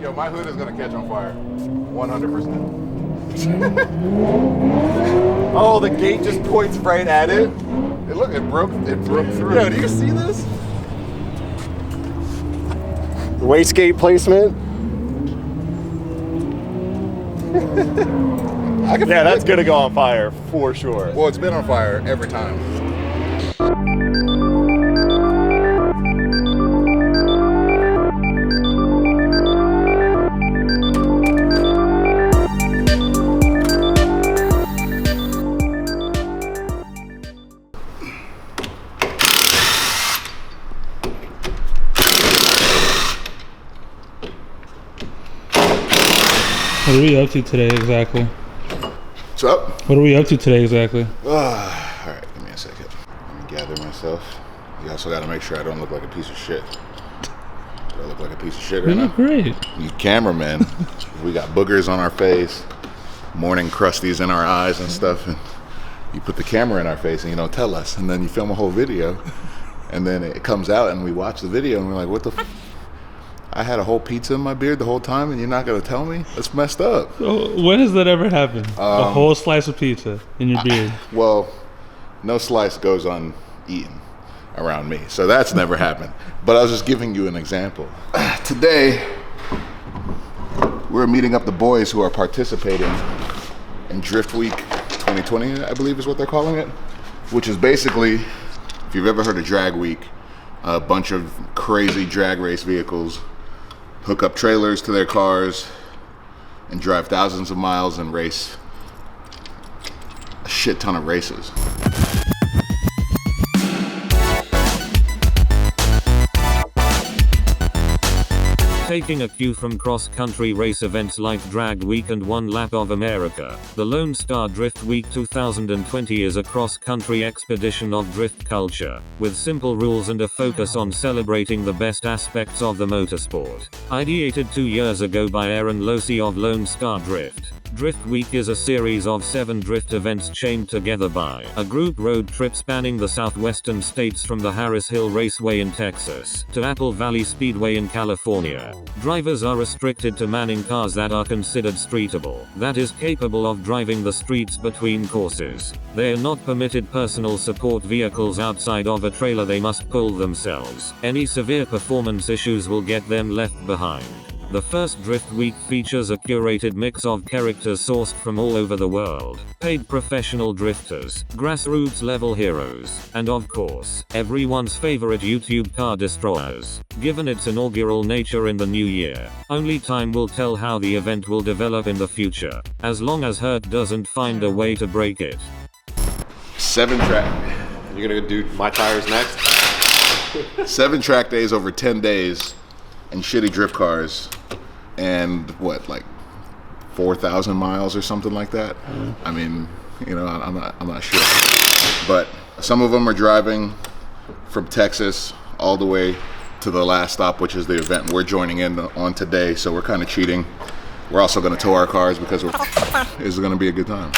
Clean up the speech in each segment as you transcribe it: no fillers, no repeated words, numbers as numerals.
Yo, my hood is gonna catch on fire. 100%. Oh, the gate just points right at it. It broke through. Yo, do you see this? Wastegate placement. Yeah, that's gonna go on fire for sure. Well, it's been on fire every time. What are we up to today exactly? What's up? What are we up to today exactly? All right, give me a second. Let me gather myself. You also got to make sure I don't look like a piece of shit. Do I look like a piece of shit right You now? look great. You cameraman. We got boogers on our face, morning crusties in our eyes and stuff, and you put the camera in our face and you don't tell us, and then you film a whole video, and then it comes out and we watch the video and we're like, what the f? I had a whole pizza in my beard the whole time and you're not gonna tell me? That's messed up. So when has that ever happened? A whole slice of pizza in your beard? Well, no slice goes uneaten around me, so that's never happened. But I was just giving you an example. Today, we're meeting up the boys who are participating in Drift Week 2020, I believe is what they're calling it, which is basically, if you've ever heard of Drag Week, a bunch of crazy drag race vehicles hook up trailers to their cars and drive thousands of miles and race a shit ton of races. Taking a cue from cross-country race events like Drag Week and One Lap of America, the Lone Star Drift Week 2020 is a cross-country expedition of drift culture, with simple rules and a focus on celebrating the best aspects of the motorsport. Ideated 2 years ago by Aaron Losey of Lone Star Drift, Drift Week is a series of 7 drift events chained together by a group road trip spanning the southwestern states from the Harris Hill Raceway in Texas to Valley Speedway in California. Drivers are restricted to manning cars that are considered streetable, that is capable of driving the streets between courses. They are not permitted personal support vehicles outside of a trailer. They must pull themselves. Any severe performance issues will get them left behind. The first Drift Week features a curated mix of characters sourced from all over the world, paid professional drifters, grassroots level heroes, and of course, everyone's favorite YouTube car destroyers. Given its inaugural nature in the new year, only time will tell how the event will develop in the future, as long as Hert doesn't find a way to break it. 7 track. You're gonna do my tires next? 7 track days over 10 days and shitty drift cars and what, like 4,000 miles or something like that. I mean, you know, I'm not sure, but some of them are driving from Texas all the way to the last stop, which is the event we're joining in on today. So we're kind of cheating. We're also going to tow our cars because it's going to be a good time.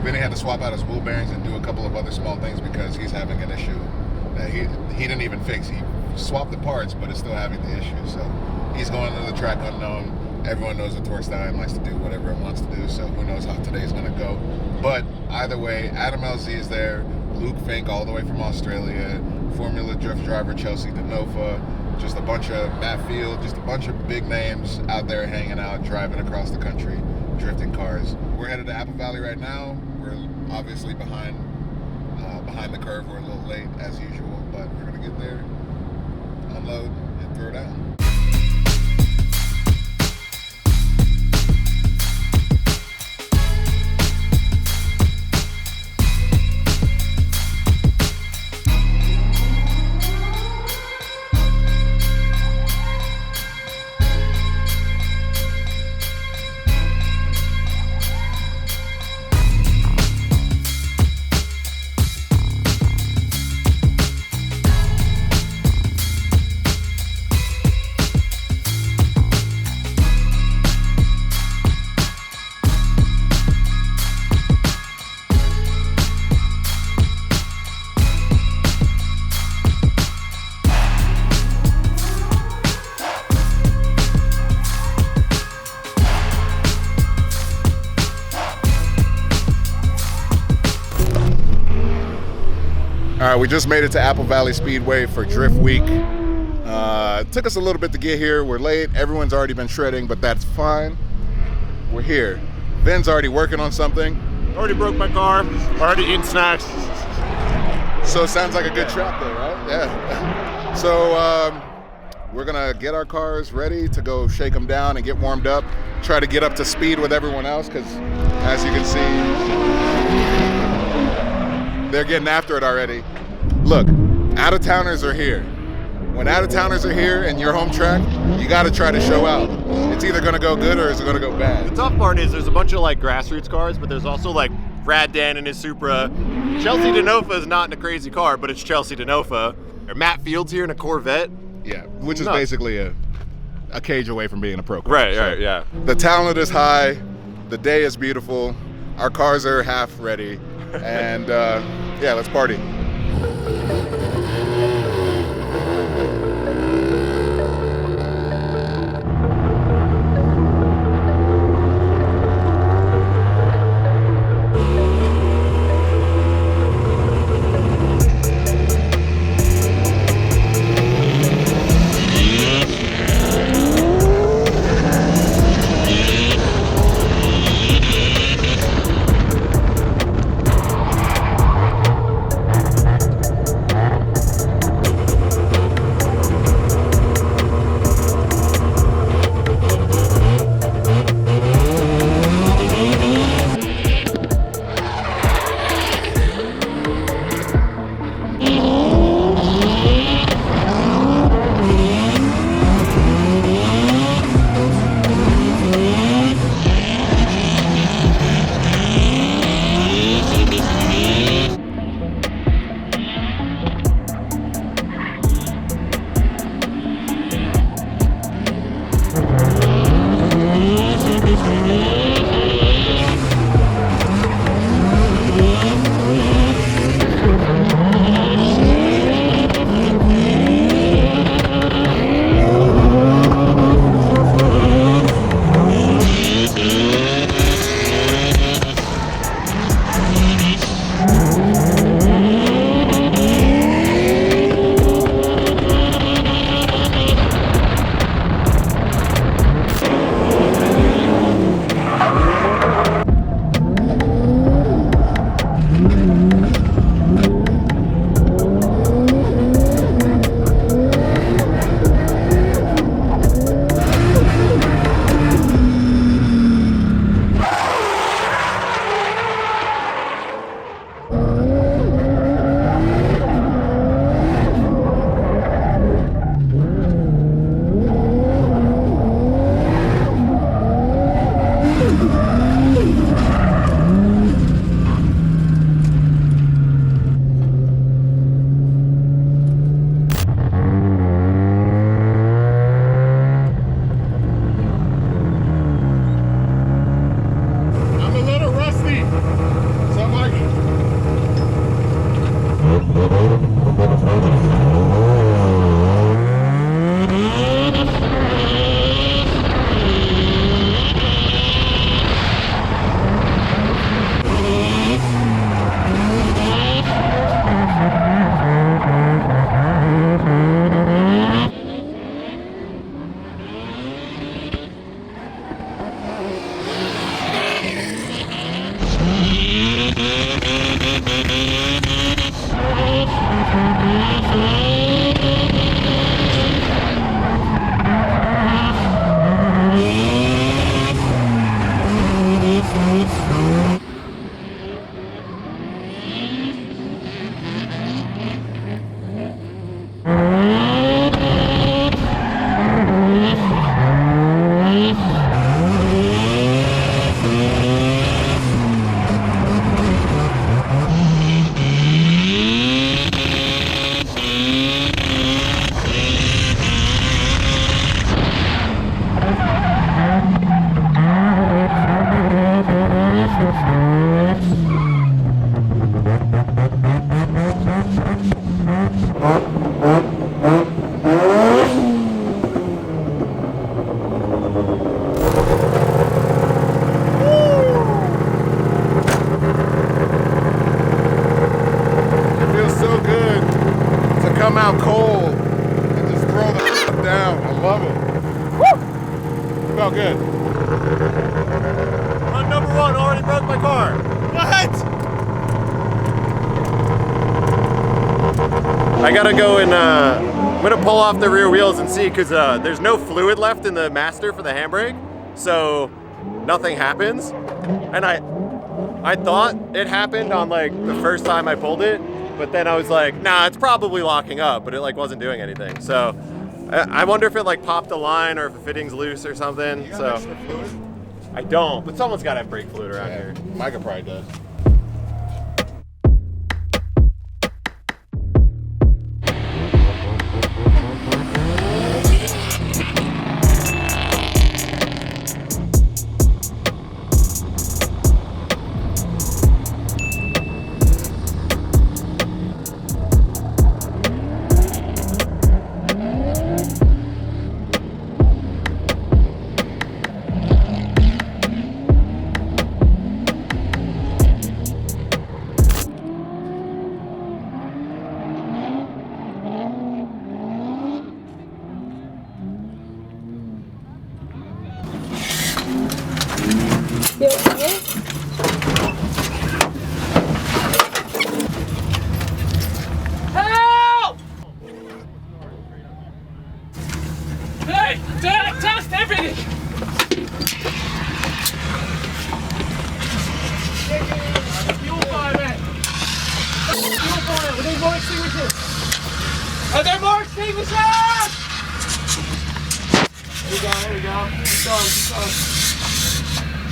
Vinny had to swap out his wheel bearings and do a couple of other small things because he's having an issue that he didn't even fix. He swapped the parts, but it's still having the issue. So he's going to the track unknown. Everyone knows that Torstein likes to do whatever it wants to do, so who knows how today's going to go. But either way, Adam LZ is there, Luke Fink all the way from Australia, Formula Drift driver Chelsea DeNova, just a bunch of Matt Field, just a bunch of big names out there hanging out, driving across the country, drifting cars. We're headed to Apple Valley right now. We're obviously behind the curve. We're a little late as usual, but we're gonna get there, unload, and throw down. right, we just made it to Apple Valley Speedway for Drift Week. It took us a little bit to get here. We're late. Everyone's already been shredding, but that's fine. We're here. Vin's already working on something. Already broke my car. Already eating snacks. So it sounds like a good track there, right? Yeah. So we're gonna get our cars ready to go shake them down and get warmed up. Try to get up to speed with everyone else, because as you can see, they're getting after it already. Look, out-of-towners are here. When out-of-towners are here and your home track, you gotta try to show out. It's either gonna go good or it's gonna go bad. The tough part is there's a bunch of like grassroots cars, but there's also like Brad Dan in his Supra. Chelsea DeNofa is not in a crazy car, but it's Chelsea DeNofa. Or Matt Fields here in a Corvette. Yeah, which is Nuts. basically a cage away from being a pro car. Right, right, yeah. The talent is high, the day is beautiful, our cars are half ready, and yeah, let's party. down. I love it. Woo! Felt good. Run number 1 already broke my car. What? I gotta go and I'm gonna pull off the rear wheels and see, because there's no fluid left in the master for the handbrake, so nothing happens. And I thought it happened on like the first time I pulled it, but then I was like, nah, it's probably locking up, but it like wasn't doing anything. So I wonder if it like popped a line or if the fitting's loose or something. So I don't, but someone's gotta have brake fluid around here. Micah probably does. You okay? Help! Hey, test everything! Fuel fire, man! Fuel fire, we need more extinguishers! Are there more extinguishers? Here we go. Keep going.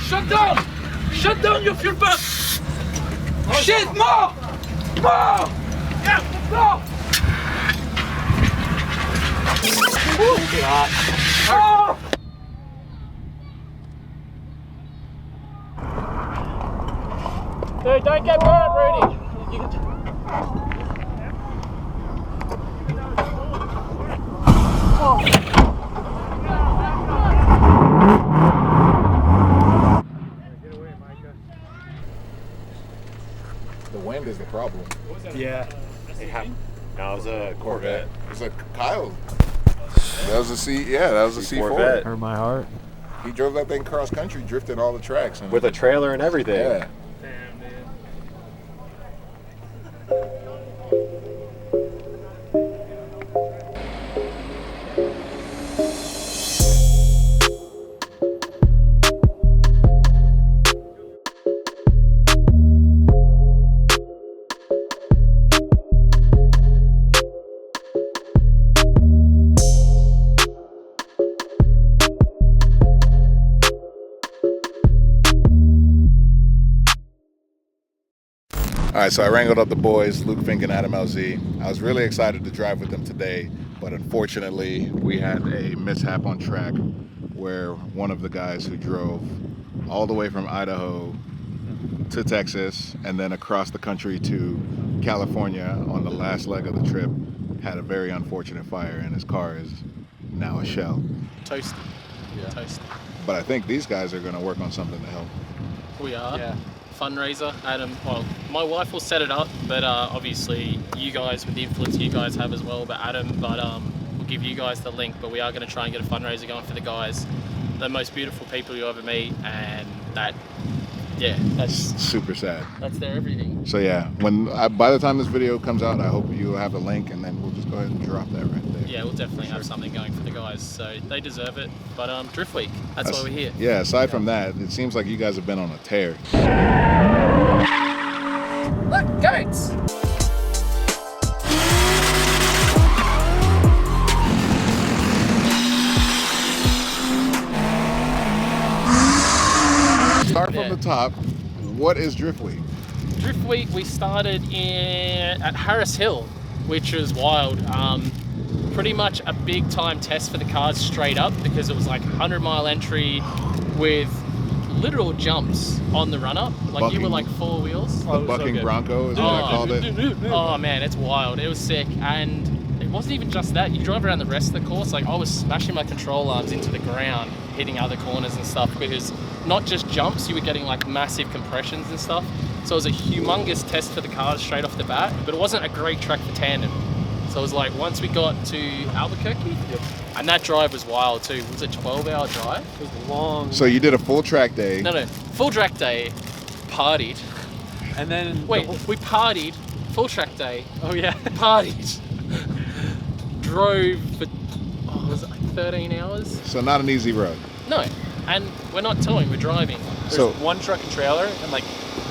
Shut down! Shut down your fuel pump! Shit, more! More! Yeah, let's go! Oh! Dude, don't get burnt, Rudy. The wind is the problem. Yeah. It happened. No, it was a Corvette. It was a Kyle. That was a C. Yeah, that was a C4. Corvette. Hurt my heart. He drove that thing cross country, drifted all the tracks. And With a trailer and everything. yeah. Damn, dude. All right, so I wrangled up the boys, Luke, Fink, and Adam LZ. I was really excited to drive with them today, but unfortunately, we had a mishap on track where one of the guys who drove all the way from Idaho to Texas and then across the country to California on the last leg of the trip had a very unfortunate fire, and his car is now a shell. Toasty. Yeah. Toasty. But I think these guys are going to work on something to help. We are. Yeah. Fundraiser. Adam, well, my wife will set it up, but obviously you guys, with the influence you guys have as well, but we'll give you guys the link, but we are going to try and get a fundraiser going for the guys. The most beautiful people you ever meet, and that's Super sad. that's their everything. So yeah, by the time this video comes out, I hope you have a link, and then we'll just go ahead and drop that right there. Yeah, we'll definitely have something going for the guys, so they deserve it. But Drift Week, that's why we're here. Yeah, aside from that, it seems like you guys have been on a tear. Look, goats! Start from the top. What is Drift Week? Drift Week, we started at Harris Hill, which was wild. Pretty much a big time test for the cars straight up, because it was like 100-mile entry with literal jumps on the run up. Like you were like four wheels. The bucking Bronco is what I called it. Oh man, it's wild. It was sick. And it wasn't even just that. You drive around the rest of the course, like I was smashing my control arms into the ground, hitting other corners and stuff, because not just jumps, you were getting like massive compressions and stuff. So it was a humongous test for the cars straight off the bat, but it wasn't a great track for tandem. So it was like once we got to Albuquerque, and that drive was wild too. It was a 12-hour drive. It was long. So you did a full track day. No, full track day, partied. And then Wait, we partied, full track day, oh yeah. partied, drove for, was it like 13 hours? So not an easy road. No, and we're not towing, we're driving. So one truck and trailer, and like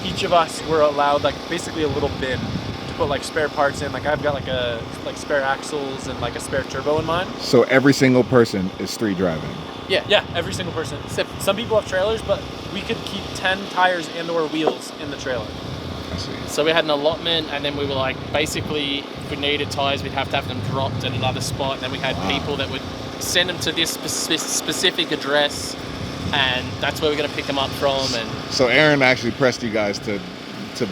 each of us were allowed like basically a little bin to put like spare parts in. Like I've got like spare axles and like a spare turbo in mine. So every single person is street driving. Yeah, every single person. Except some people have trailers, but we could keep 10 tires and/or wheels in the trailer. I see. So we had an allotment, and then we were like, basically, if we needed tires, we'd have to have them dropped at another spot. And then we had people that would send them to this specific address, and that's where we're going to pick them up from. And So Aaron actually pressed you guys to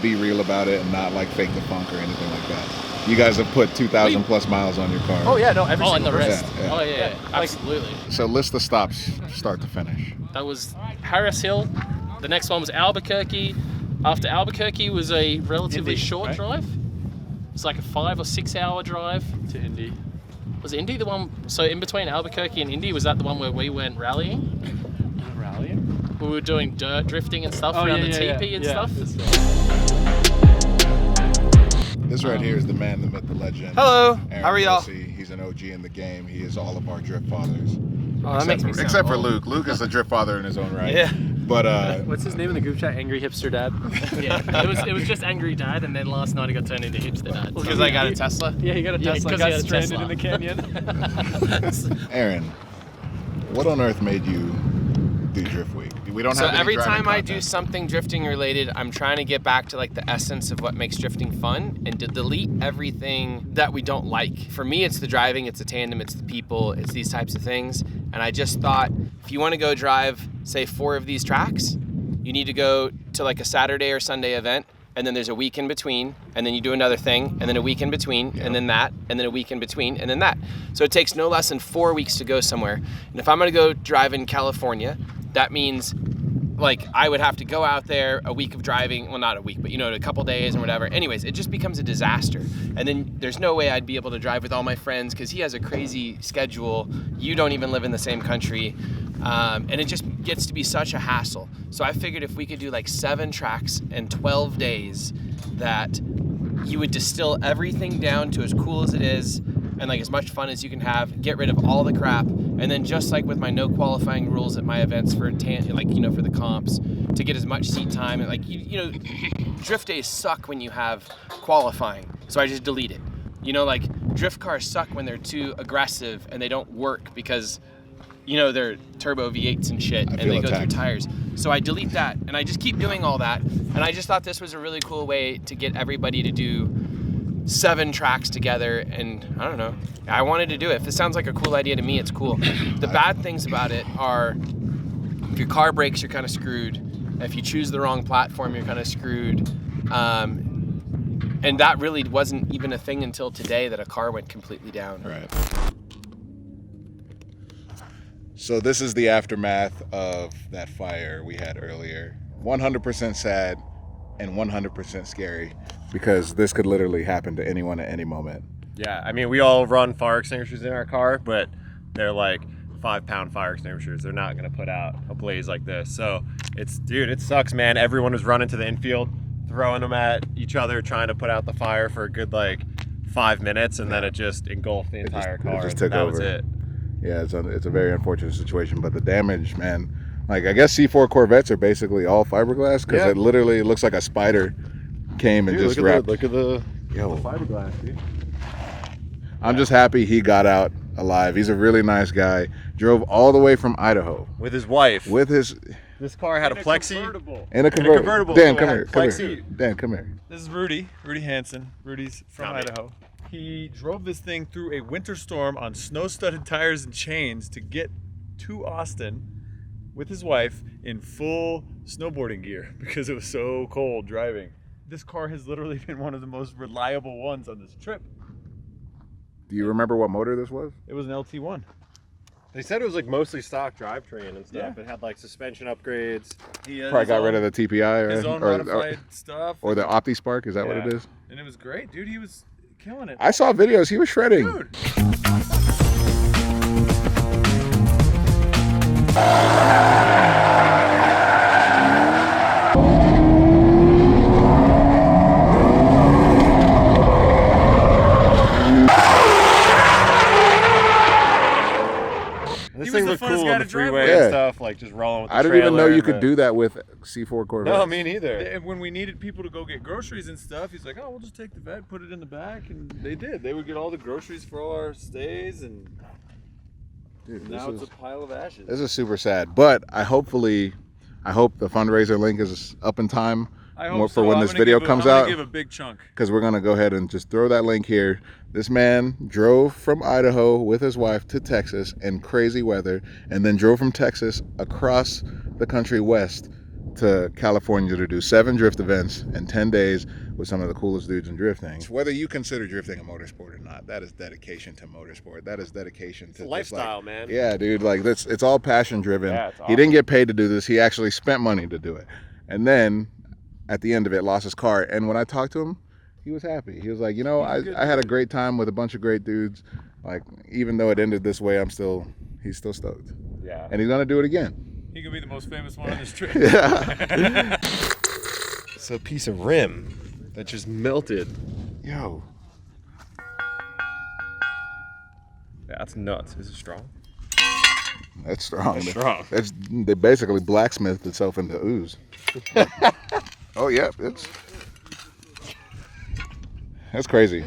be real about it and not like fake the funk or anything like that. You guys have put 2,000 plus miles on your car. Oh yeah, no, every oh, and single the person. rest. Yeah, yeah. Oh yeah, Like- absolutely. So list the stops, start to finish. That was Harris Hill. The next one was Albuquerque. After Albuquerque was a relatively Indy, short right? drive. It's like a 5 or 6 hour drive. To Indy. Was Indy the one? So in between Albuquerque and Indy, was that the one where we went rallying? Rallying? We were doing dirt drifting and stuff Oh, around yeah, the yeah, teepee and yeah. stuff. This right here is the man, the myth, the legend. Hello, Aaron how are y'all? Dorsey. He's an OG in the game. He is all of our drift fathers. Oh, that makes me sound Except for old. Luke. Luke is a drift father in his own right. Yeah. But What's his name in the group chat? Angry Hipster Dad. Yeah, it was just Angry Dad, and then last night it got turned into Hipster Dad. Because I got a Tesla. Yeah, he got a Yeah, Tesla. 'cause he Got had a stranded Tesla. in the canyon. Aaron, what on earth made you do Drift Week? We don't So have any every driving time I do content. something drifting related, I'm trying to get back to like the essence of what makes drifting fun and to delete everything that we don't like. For me, it's the driving, it's the tandem, it's the people, it's these types of things. And I just thought, if you want to go drive, say 4 of these tracks, you need to go to like a Saturday or Sunday event, and then there's a week in between, and then you do another thing, and then a week in between, and then that, and then a week in between, and then that. So it takes no less than 4 weeks to go somewhere. And if I'm gonna go drive in California, that means like I would have to go out there a week of driving, well not a week, but you know, a couple days or whatever. Anyways, it just becomes a disaster. And then there's no way I'd be able to drive with all my friends because he has a crazy schedule. You don't even live in the same country. And it just gets to be such a hassle. So I figured if we could do like 7 tracks and 12 days, that you would distill everything down to as cool as it is and like as much fun as you can have, get rid of all the crap, and then just like with my no qualifying rules at my events for for the comps, to get as much seat time, and like you know, drift days suck when you have qualifying, so I just delete it. You know, like drift cars suck when they're too aggressive and they don't work because you know they're turbo V8s and shit, and feel they go attacked. through tires. So I delete that, and I just keep doing all that, and I just thought this was a really cool way to get everybody to do 7 tracks together, and I don't know, I wanted to do it. If it sounds like a cool idea to me, it's cool. The bad things about it are if your car breaks, you're kind of screwed. If you choose the wrong platform, you're kind of screwed. And that really wasn't even a thing until today, that a car went completely down. Right. So this is the aftermath of that fire we had earlier. 100% sad and 100% scary because this could literally happen to anyone at any moment. Yeah, I mean, we all run fire extinguishers in our car, but they're like 5-pound fire extinguishers. They're not gonna put out a blaze like this. So it sucks, man. Everyone was running to the infield, throwing them at each other, trying to put out the fire for a good like 5 minutes, and then it just engulfed the entire car. It just took that over. was it. Yeah, it's a very unfortunate situation, but the damage, man, like I guess C4 Corvettes are basically all fiberglass because it literally looks like a spider came and just wrapped. Look at the fiberglass, dude. I'm just happy he got out alive. He's a really nice guy. Drove all the way from Idaho with his wife. with his This car had a plexi. in a convertible. Dan, so come it here. had Come plexi. here. Dan, come here. This is Rudy Hansen. Rudy's from Got me. Idaho. He drove this thing through a winter storm on snow-studded tires and chains to get to Austin with his wife in full snowboarding gear because it was so cold driving. This car has literally been one of the most reliable ones on this trip. Do you remember what motor this was? It was an LT1. They said it was like mostly stock drivetrain and stuff. Yeah. It had like suspension upgrades. He has Probably his got rid own- of the TPI his own or modified stuff. the OptiSpark. Is that what Yeah. it is? And it was great, dude. He was killing it. I saw videos. He was shredding. Dude. This He thing was looked the funnest cool guy on to the drive freeway with. and Yeah. stuff, like just rolling with the I didn't even know trailer, you could but- do that with C4 Corvette. No, me neither. And when we needed people to go get groceries and stuff, he's like, "Oh, we'll just take the vet, put it in the back," and they did. They would get all the groceries for all our stays, and Dude, now it's a pile of ashes. this is super sad. But I hope the fundraiser link is up in time. I hope More so. for when I'm this gonna video give comes I'm out. gonna give a big chunk. Because we're going to go ahead and just throw that link here. This man drove from Idaho with his wife to Texas in crazy weather, and then drove from Texas across the country west to California to do 7 drift events in 10 days with some of the coolest dudes in drifting. Whether you consider drifting a motorsport or not, that is dedication to motorsport. That is dedication to Lifestyle, man. Yeah, dude, like it's all passion driven. Yeah, it's He didn't get paid to do this. He actually spent money to do it. And then at the end of it, lost his car. And when I talked to him, he was happy. He was like, I had a great time with a bunch of great dudes. Like, even though it ended this way, he's still stoked. Yeah. And he's gonna do it again. He could be the most famous one on this trip. Yeah. It's a piece of rim that just melted. Yo. That's nuts. Is it strong? That's strong. That's strong. They basically blacksmithed itself into ooze. Oh yeah, that's crazy.